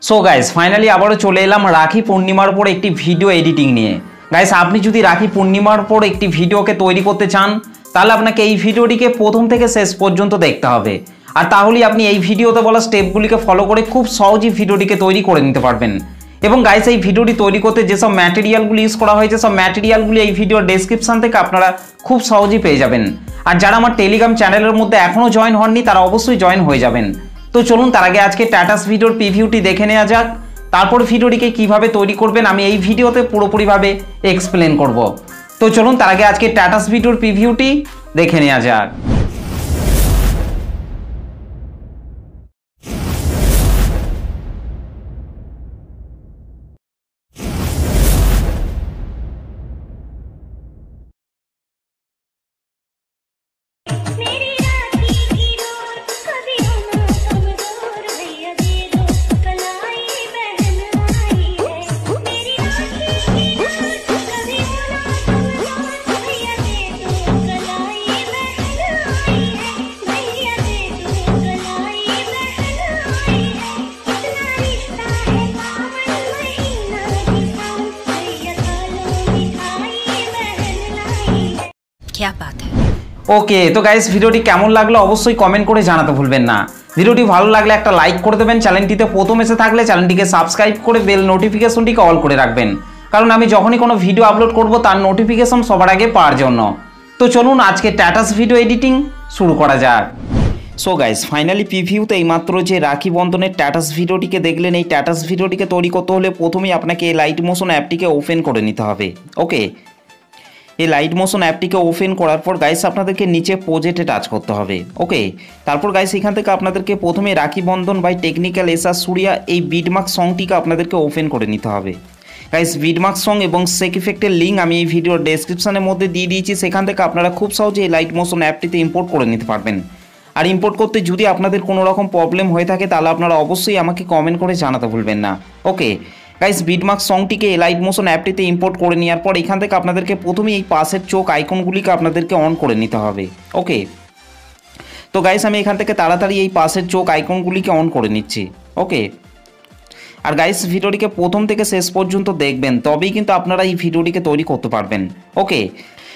So guys finally আবারও চলে এলাম রাখি পূর্ণিমার পর একটি ভিডিও এডিটিং নিয়ে। গাইস আপনি যদি রাখি পূর্ণিমার পর একটি ভিডিওকে তৈরি করতে চান তাহলে আপনাকে এই ভিডিওটিকে প্রথম থেকে শেষ পর্যন্ত দেখতে হবে, আর তাহলেই আপনি এই ভিডিওতে বলা স্টেপগুলিকে ফলো করে খুব সহজেই ভিডিওটিকে তৈরি করে নিতে পারবেন। এবং গাইস এই ভিডিওটি তৈরি করতে যেসব ম্যাটেরিয়ালগুলি ইউজ করা হয়েছে সব ম্যাটেরিয়ালগুলি এই ভিডিওর ডেসক্রিপশন থেকে আপনারা খুব সহজেই পেয়ে যাবেন। আর যারা আমার টেলিগ্রাম চ্যানেলের মধ্যে এখনও জয়েন হননি তারা অবশ্যই জয়েন হয়ে যাবেন। তো চলুন তার আগে আজকে টাটাস ভিডিওর প্রিভিউটি দেখে নেওয়া যাক, তারপর ভিডিওটিকে কিভাবে তৈরি করবেন আমি এই ভিডিওতে পুরোপুরিভাবে এক্সপ্লেন করব। তো চলুন তার আগে আজকে টাটাস ভিডিওর প্রিভিউটি দেখে নেওয়া যাক। क्या बात है। ওকে, তো গাইস ভিডিওটি কেমন লাগলো অবশ্যই কমেন্ট করে জানাতে ভুলবেন না। ভিডিওটি ভালো লাগলে একটা লাইক করে দেবেন, চ্যানেলটিতে প্রথম এসে থাকলে চ্যানেলটিকে সাবস্ক্রাইব করে বেল নোটিফিকেশনটিকে অল করে রাখবেন, কারণ আমি যখনই কোনো ভিডিও আপলোড করব তার নোটিফিকেশন সবার আগে পাওয়ার জন্য। তো চলুন আজকে টাটাস ভিডিও এডিটিং শুরু করা যাক। সো গাইস ফাইনালি প্রিভিউতে এইমাত্র যে রাখি বন্ধনের টাটাস ভিডিওটিকে দেখলেন, এই টাটাস ভিডিওটিকে তৈরি করতে হলে প্রথমেই আপনাকে এই লাইট মোশন অ্যাপটিকে ওপেন করে নিতে হবে। ওকে, এই লাইট মোশন অ্যাপটিকে ওপেন করার পর গাইস আপনাদেরকে নিচে প্রজেক্টে টাচ করতে হবে। ওকে, তারপর গাইস এখান থেকে আপনাদেরকে প্রথমে Rakhi Bandhan by technical SR Surya এই বিটমার্ক সংটিকে আপনাদেরকে ওপেন করে নিতে হবে। গাইস বিটমার্ক সং এবং সেক ইফেক্টের লিঙ্ক আমি এই ভিডিওর ডেসক্রিপশনের মধ্যে দিয়ে দিয়েছি, সেখান থেকে আপনারা খুব সহজে এই লাইট মোশন অ্যাপটিতে ইম্পোর্ট করে নিতে পারবেন। আর ইম্পোর্ট করতে যদি আপনাদের কোনো রকম প্রবলেম হয়ে থাকে তাহলে আপনারা অবশ্যই আমাকে কমেন্ট করে জানাতে ভুলবেন না। ওকে গাইস, বিটমার্ক সংটিকে লাইট মোশন অ্যাপটিতে ইম্পোর্ট করে নেওয়ার পর এখান থেকে আপনাদেরকে প্রথমেই এই পাশের চোখ আইকনগুলিকে আপনাদেরকে অন করে নিতে হবে। ওকে, তো গাইস আমি এখান থেকে তাড়াতাড়ি এই পাশের চোখ আইকনগুলিকে অন করে নিচ্ছি। ওকে, আর গাইস ভিডিওটিকে প্রথম থেকে শেষ পর্যন্ত দেখবেন, তবেই কিন্তু আপনারা এই ভিডিওটিকে তৈরি করতে পারবেন। ওকে,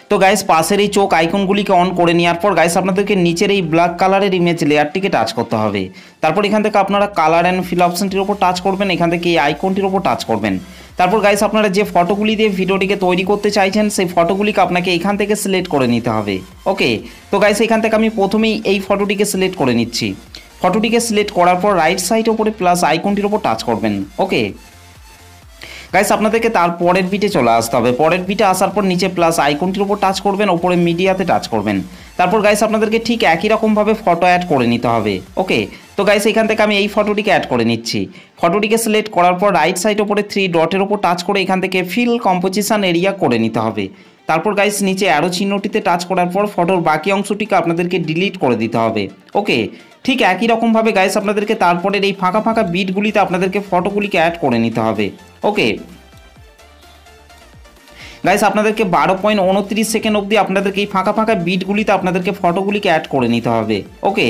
তো গাইস পাশের এই চোখ আইকনগুলিকে অন করে নেওয়ার পর গাইস আপনাদেরকে নিচের এই ব্ল্যাক কালারের ইমেজ লেয়ারটিকে টাচ করতে হবে। তারপর এখান থেকে আপনারা কালার অ্যান্ড ফিল অপশনটির ওপর টাচ করবেন, এখান থেকে এই আইকনটির ওপর টাচ করবেন। তারপর গাইস আপনারা যে ফটোগুলি দিয়ে ভিডিওটিকে তৈরি করতে চাইছেন সেই ফটোগুলিকে আপনাকে এখান থেকে সিলেক্ট করে নিতে হবে। ওকে, তো গাইস এখান থেকে আমি প্রথমেই এই ফটোটিকে সিলেক্ট করে নিচ্ছি। ফটোটিকে সিলেক্ট করার পর রাইট সাইড ওপরে প্লাস আইকনটির ওপর টাচ করবেন। ওকে গাইস আপনাদেরকে তার পরের বিটে চলে আসতে হবে। পরের বিটে আসার পর নিচে প্লাস আইকনটির উপর টাচ করবেন, ওপরে মিডিয়াতে টাচ করবেন। তারপর গাইস আপনাদেরকে ঠিক একই রকমভাবে ফটো অ্যাড করে নিতে হবে। ওকে, তো গাইস এখান থেকে আমি এই ফটোটিকে অ্যাড করে নিচ্ছি। ফটোটিকে সিলেক্ট করার পর রাইট সাইড ওপরে 3 ডটের ওপর টাচ করে এখান থেকে ফিল কম্পোজিশন এরিয়া করে নিতে হবে। তারপর গাইস নিচে অ্যারো চিহ্নটিতে টাচ করার পর ফটোর বাকি অংশটিকে আপনাদেরকে ডিলিট করে দিতে হবে। ওকে, ঠিক একই রকমভাবে গাইস আপনাদেরকে তারপরের এই ফাঁকা ফাঁকা বিটগুলিতে আপনাদেরকে ফটোগুলিকে অ্যাড করে নিতে হবে। ওকে গাইস আপনাদেরকে 12.29 সেকেন্ড অবধি আপনাদেরকে এই ফাঁকা ফাঁকা বিটগুলিতে আপনাদেরকে ফটোগুলিকে অ্যাড করে নিতে হবে। ওকে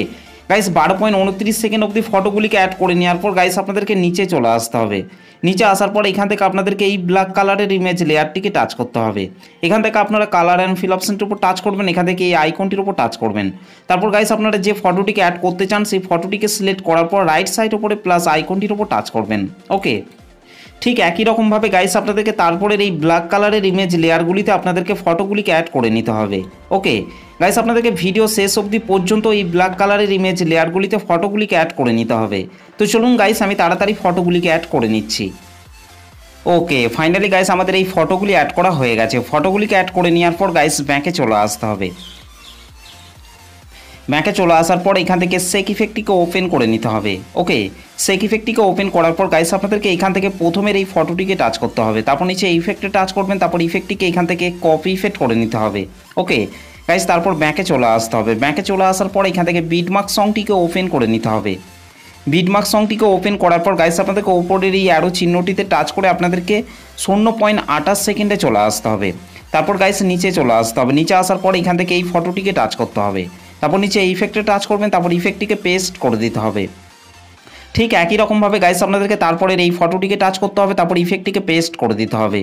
গাইস 12.29 সেকেন্ড অবধি ফটোগুলিকে অ্যাড করে নেওয়ার পর গাইস আপনাদেরকে নিচে চলে আসতে হবে। নিচে আসার পর এখান থেকে আপনাদেরকে এই ব্ল্যাক কালারের ইমেজ লেয়ারটিকে টাচ করতে হবে। এখান থেকে আপনারা কালার অ্যান্ড ফিল অপশনটির উপর টাচ করবেন, এখান থেকে এই আইকনটির উপর টাচ করবেন। তারপর গাইস আপনারা যে ফটোটিকে অ্যাড করতে চান সেই ফটোটিকে সিলেক্ট করার পর রাইট সাইড উপরে প্লাস আইকনটির উপর টাচ করবেন। ওকে, ঠিক একই রকমভাবে গাইস আপনাদেরকে তারপরের এই ব্ল্যাক কালারের ইমেজ লেয়ারগুলিতে আপনাদেরকে ফটোগুলিকে অ্যাড করে নিতে হবে। ওকে গাইস আপনাদেরকে ভিডিও শেষ অবধি পর্যন্ত এই ব্ল্যাক কালারের ইমেজ লেয়ারগুলিতে ফটোগুলিকে অ্যাড করে নিতে হবে। তো চলুন গাইস আমি তাড়াতাড়ি ফটোগুলিকে অ্যাড করে নিচ্ছি। ওকে ফাইনালি গাইস আমাদের এই ফটোগুলি অ্যাড করা হয়ে গেছে। ফটোগুলিকে অ্যাড করে নেওয়ার পর গাইস ব্যাকে চলে আসতে হবে। ব্যাকে চলে আসার পর এখান থেকে সেক ইফেক্টটিকে ওপেন করে নিতে হবে। ওকে, সেক ইফেক্টটিকে ওপেন করার পর গাইস আপনাদেরকে এখান থেকে প্রথমের এই ফটোটিকে টাচ করতে হবে, তারপর নিচে ইফেক্টে টাচ করবেন, তারপর ইফেক্টটিকে এখান থেকে কপি ইফেক্ট করে নিতে হবে। ওকে গাইস তারপর ব্যাকে চলে আসতে হবে। ব্যাকে চলে আসার পর এখান থেকে বিটমার্ক সংটিকে ওপেন করে নিতে হবে। বিটমার্ক সংটিকে ওপেন করার পর গাইস আপনাদেরকে ওপরের এই অ্যারো চিহ্নটিতে টাচ করে আপনাদেরকে 0.28 সেকেন্ডে চলে আসতে হবে। তারপর গাইস নিচে চলে আসতে হবে। নিচে আসার পর এখান থেকে এই ফটোটিকে টাচ করতে হবে, তারপর নিচে ইফেক্টে টাচ করবেন, তারপর ইফেক্টটিকে পেস্ট করে দিতে হবে। ঠিক একই রকমভাবে গাইস আপনাদেরকে তারপরের এই ফটোটিকে টাচ করতে হবে, তারপর ইফেক্টটিকে পেস্ট করে দিতে হবে।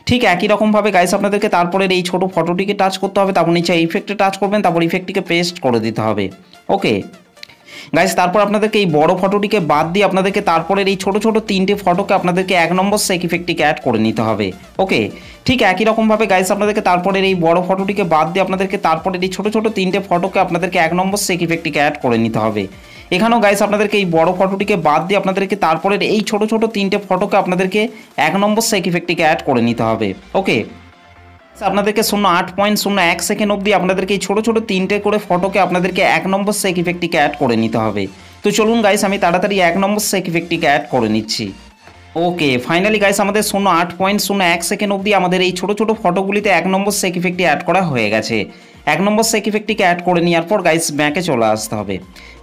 ঠিক একই রকমভাবে গাইস আপনাদেরকে তারপরের এই ছোটো ফটোটিকে টাচ করতে হবে, তারপর নিচে ইফেক্টে টাচ করবেন, তারপর ইফেক্টটিকে পেস্ট করে দিতে হবে। ওকে গাইস, তারপর আপনাদেরকে এই বড় ফটোটিকে বাদ দিয়ে আপনাদেরকে তারপরের এই ছোটো ছোটো তিনটে ফটোকে আপনাদেরকে 1 নম্বর সেক ইফেক্টটিকে অ্যাড করে নিতে হবে। ওকে ঠিক একই রকমভাবে গাইস আপনাদেরকে তারপরের এই বড় ফটোটিকে বাদ দিয়ে আপনাদেরকে তারপরের এই ছোটো ছোটো তিনটে ফটোকে আপনাদেরকে 1 নম্বর সেক ইফেক্টটিকে অ্যাড করে নিতে হবে। এখানেও গাইস আপনাদেরকে এই বড় ফটোটিকে বাদ দিয়ে আপনাদেরকে তারপরের এই ছোটো ছোটো তিনটে ফটোকে আপনাদেরকে 1 নম্বর সেক ইফেক্টটিকে অ্যাড করে নিতে হবে। ওকে আপনাদেরকে 0.8.01 সেকেন্ড অবধি আপনাদেরকে এই ছোটো ছোটো তিনটে করে ফটোকে আপনাদেরকে 1 নম্বর সেক ইফেক্টটিকে অ্যাড করে নিতে হবে। তো চলুন গাইস আমি তাড়াতাড়ি 1 নম্বর সেক ইফেক্টটিকে অ্যাড করে নিচ্ছি। ওকে ফাইনালি গাইস আমাদের 0.8.01 সেকেন্ড অবধি আমাদের এই ছোটো ছোটো ফটোগুলিতে 1 নম্বর সেক ইফেক্টটি অ্যাড করা হয়ে গেছে। 1 নম্বর সেক ইফেক্টটিকে অ্যাড করে নেওয়ার পর গাইস ব্যাকে চলে আসতে হবে।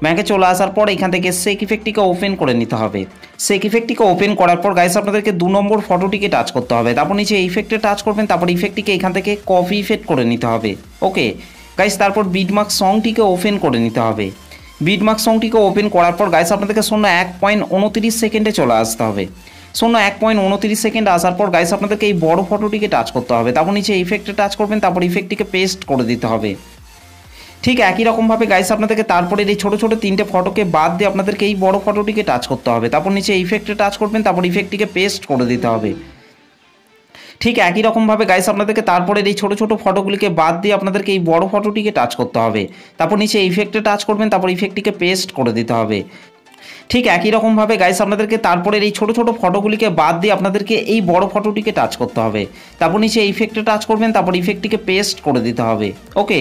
ব্যাকে চলে আসার পর এখান থেকে সেক ইফেক্টটিকে ওপেন করে নিতে হবে। সেক ইফেক্টটিকে ওপেন করার পর গাইস আপনাদেরকে 2 নম্বর ফটোটিকে টাচ করতে হবে, তারপর নিচে ইফেক্টে টাচ করবেন, তারপর ইফেক্টটিকে এখান থেকে কপি ইফেক্ট করে নিতে হবে। ওকে গাইস তারপর বিটমার্ক সংটিকে ওপেন করে নিতে হবে। বিটমার্ক সংটিকে ওপেন করার পর গাইস আপনাদেরকে 1.29 সেকেন্ডে চলে আসতে হবে। 1.29 সেকেন্ড আসার পর গাইস আপনাদেরকে এই বড় ফটোটিকে টাচ করতে হবে, তারপর নিচে ইফেক্টে টাচ করবেন, তারপর ইফেক্টটিকে পেস্ট করে দিতে হবে। ঠিক একই রকমভাবে গাইস আপনাদেরকে তারপরে এই ছোটো ছোটো তিনটে ফটোকে বাদ দিয়ে আপনাদেরকে এই বড় ফটোটিকে টাচ করতে হবে, তারপর নিচে ইফেক্টে টাচ করবেন, তারপর ইফেক্টটিকে পেস্ট করে দিতে হবে। ঠিক একই রকমভাবে গাইস আপনাদেরকে তারপরে এই ছোটো ছোটো ফটোগুলিকে বাদ দিয়ে আপনাদেরকে এই বড় ফটোটিকে টাচ করতে হবে, তারপর নিচে ইফেক্টে টাচ করবেন, তারপর ইফেক্টটিকে পেস্ট করে দিতে হবে। ঠিক একই রকমভাবে গাইস আপনাদেরকে তারপরে এই ছোটো ছোটো ফটোগুলিকে বাদ দিয়ে আপনাদেরকে এই বড় ফটোটিকে টাচ করতে হবে, তারপর নিচে ইফেক্টে টাচ করবেন, তারপর ইফেক্টটিকে পেস্ট করে দিতে হবে। ওকে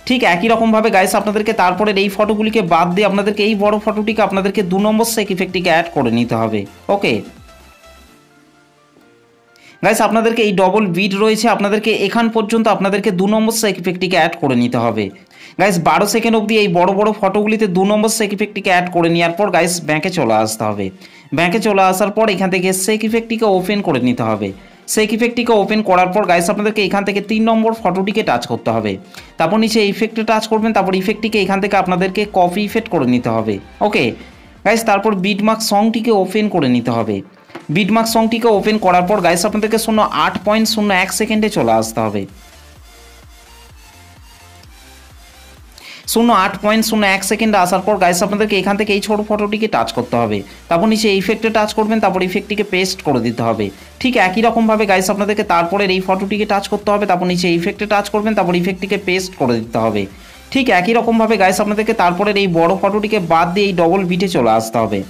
ঠিক একই রকমভাবে গাইস আপনাদেরকে তারপরে এই ফটোগুলিকে বাদ দিয়ে আপনাদেরকে এই বড় ফটোটিকে আপনাদেরকে 2 নম্বর সেক ইফেক্টটিকে অ্যাড করে নিতে হবে। ওকে গাইস আপনাদেরকে এই ডবল বিট রয়েছে, আপনাদেরকে এখান পর্যন্ত আপনাদেরকে 2 নম্বর সেক ইফেক্টটিকে অ্যাড করে নিতে হবে। গাইস 12 সেকেন্ড অবধি এই বড় বড় ফটোগুলিতে 2 নম্বর সেক ইফেক্টটিকে অ্যাড করে নেওয়ার পর গাইস ব্যাকে চলে আসতে হবে। ব্যাকে চলে আসার পর এখান থেকে সেক ইফেক্টটিকে ওপেন করে নিতে হবে। সেক ইফেক্টটিকে ওপেন করার পর গাইস আপনাদেরকে এখান থেকে 3 নম্বর ফটোটিকে টাচ করতে হবে, তারপর নিচে ইফেক্টে টাচ করবেন, তারপর ইফেক্টটিকে এখান থেকে আপনাদেরকে কপি ইফেক্ট করে নিতে হবে। ওকে গাইস তারপর বিটমার্ক সংটিকে ওপেন করে নিতে হবে। বিটমার্ক সংটিকে ওপেন করার পর গাইস আপনাদেরকে 0.8.01 সেকেন্ডে চলে আসতে হবে। 0.8.01 সেকেন্ডে আসার পর গাইস আপনাদেরকে এখান থেকে এই ছোটো ফটোটিকে টাচ করতে হবে, তারপর নিচে ইফেক্টে টাচ করবেন, তারপর ইফেক্টটিকে পেস্ট করে দিতে হবে। ঠিক একই রকমভাবে গাইস আপনাদেরকে তারপরের এই ফটোটিকে টাচ করতে হবে, তারপর নিচে ইফেক্টে টাচ করবেন, তারপর ইফেক্টটিকে পেস্ট করে দিতে হবে। ঠিক একই রকমভাবে গাইস আপনাদেরকে তারপরের এই বড় ফটোটিকে বাদ দিয়ে এই ডবল বিটে চলে আসতে হবে।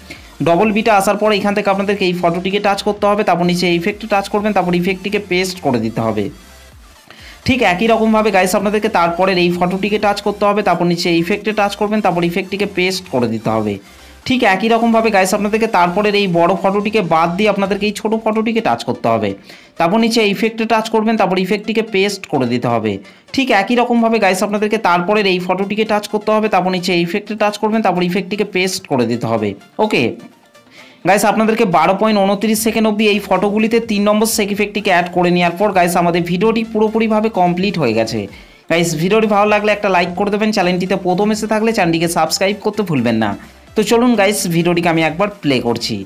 ডবল বিটে আসার পর এখান থেকে আপনাদেরকে এই ফটোটিকে টাচ করতে হবে, তারপর নিচে ইফেক্টে টাচ করবেন, তারপর ইফেক্টটিকে পেস্ট করে দিতে হবে। ঠিক একই রকমভাবে গাইস আপনাদেরকে তারপরের এই ফটোটিকে টাচ করতে হবে, তারপর নিচে ইফেক্টে টাচ করবেন, তারপর ইফেক্টটিকে পেস্ট করে দিতে হবে। ঠিক একই রকমভাবে গাইস আপনাদেরকে তারপরের এই বড় ফটোটিকে বাদ দিয়ে আপনাদেরকে এই ছোটো ফটোটিকে টাচ করতে হবে, তারপর নিচে ইফেক্টে টাচ করবেন, তারপর ইফেক্টটিকে পেস্ট করে দিতে হবে। ঠিক একই রকমভাবে গাইস আপনাদেরকে তারপরের এই ফটোটিকে টাচ করতে হবে, তারপর নিচে ইফেক্টে টাচ করবেন, তারপর ইফেক্টটিকে পেস্ট করে দিতে হবে। ওকে গাইস আপনাদেরকে 12.29 সেকেন্ড অবধি এই ফটোগুলিতে 3 নম্বর সেক ইফেক্টটিকে অ্যাড করে নেওয়ার পর গাইস আমাদের ভিডিওটি পুরোপুরিভাবে কমপ্লিট হয়ে গেছে। গাইস ভিডিওটি ভালো লাগলে একটা লাইক করে দেবেন, চ্যানেলটিতে প্রথম এসে থাকলে চ্যানেলটিকে সাবস্ক্রাইব করতে ভুলবেন না। তো চলুন গাইস ভিডিওটিকে আমি একবার প্লে করছি।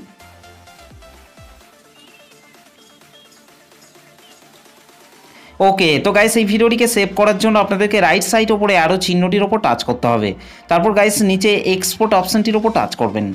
ওকে তো গাইস এই ভিডিওটিকে সেভ করার জন্য আপনাদেরকে রাইট সাইড ওপরে আরও চিহ্নটির ওপর টাচ করতে হবে, তারপর গাইস নিচে এক্সপোর্ট অপশনটির ওপর টাচ করবেন।